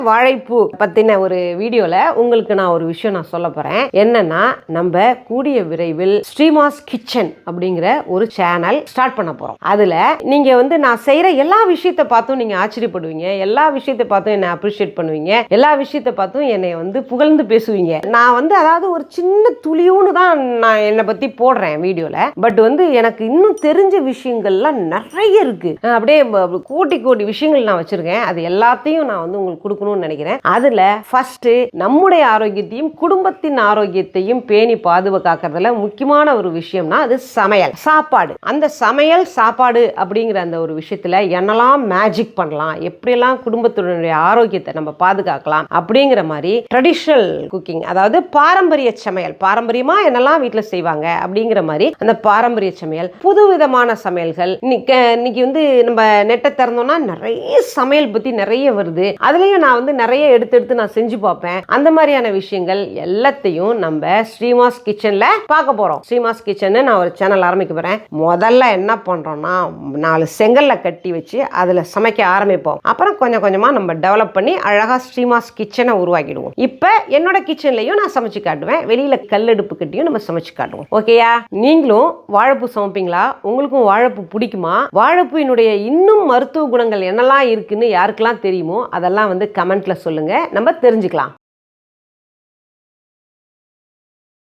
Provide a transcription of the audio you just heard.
வாழைப்பூ பத்தின ஒரு வீடியோல உங்களுக்கு நான் ஒரு விஷயம் சொல்ல போறேன். என்னன்னா, நம்ம கூடிய விரைவில் ஸ்ரீமாஸ் கிச்சன் அப்படிங்கிற ஒரு சேனல் ஸ்டார்ட் பண்ண போறோம். அதுல நீங்க நான் செய்யற எல்லா விஷயத்தை பார்த்தும் நீங்க ஆச்சரியப்படுவீங்க, எல்லா விஷயத்தை பார்த்தும் என்னை அப்ரிஷியேட் பண்ணுவீங்க, எல்லா விஷயத்தை பார்த்தும் என்னை புகழ்ந்து பேசுவீங்க. நான் அதாவது ஒரு சின்ன துளியூன்னு தான் நான் என்னை பத்தி போடுறேன் வீடியோல. பட் எனக்கு இன்னும் தெரிஞ்ச விஷயங்கள்லாம் நிறைய இருக்கு. அப்படியே கோடி கோடி விஷயங்கள் நான் வச்சிருக்கேன். அது எல்லாத்தையும் நான் உங்களுக்கு கொடுக்கணும்னு நினைக்கிறேன். அதுல ஃபர்ஸ்ட் நம்முடைய ஆரோக்கியத்தையும் குடும்பத்தின் ஆரோக்கியத்தையும் பேணி பாதுகாக்கிறதுல முக்கியமான ஒரு விஷயம்னா அது சமையல், சாப்பாடு. அந்த சமையல் சாப்பாடு அப்படிங்கிற அந்த ஒரு விஷயத்துல என்னெல்லாம் மேஜிக் பண்ணலாம், எப்படியெல்லாம் குடும்பத்தினுடைய ஆரோக்கியத்தை நம்ம பாதுகாக்கலாம் அப்படிங்கிற மாதிரி ட்ரெடிஷனல் குக்கிங், அதாவது பாரம்பரிய சமையல், பாரம்பரியமா என்னெல்லாம் வீட்டுல செய்வாங்க அப்படிங்கிற மாதிரி அந்த பாரம்பரிய சமையல், புது விதமான சமையல்கள். இன்னைக்கு நம்ம நெட்டை திறந்தோம்னா நிறைய சமையல் பத்தி நிறைய வருது. அதுலயும் நான் நிறைய எடுத்து நான் செஞ்சு பார்ப்பேன். அந்த மாதிரியான விஷயங்கள் எல்லாத்தையும் நம்ம ஸ்ரீமாஸ் கிச்சன்ல பார்க்க போறோம். ஸ்ரீமாஸ் கிச்சன் நான் ஒரு சேனல் ஆரம்பிக்க போறேன். முதல்ல என்ன பண்றோம்னா 4 செங்கல்ல கட்டி வச்சு அதுல சமைக்க ஆரம்பிப்போம். அப்புறம் கொஞ்சம் கொஞ்சமா நம்ம டெவலப் பண்ணி அழகா ஸ்ரீமாஸ் கிச்சனை உருவாக்கிடுவோம். இப்ப என்னோட கிச்சன்லயும் நான் சமைச்சு காட்டுவேன், வெளியில கல்லெடுப்பு கட்டியும் நம்ம சமைச்சு காட்டுவோம். ஓகேயா? நீங்களும் வாழைப்பூ சமைப்பீங்களா? உங்களுக்கும் வாழைப்பூ பிடிக்குமா? வாழைப்பூனுடைய இன்னும் மருத்துவ குணங்கள் என்னெல்லாம் இருக்குன்னு யாருக்கெல்லாம் தெரியுமோ அதெல்லாம் கமெண்ட்ல சொல்லுங்க, நம்ம தெரிஞ்சுக்கலாம்.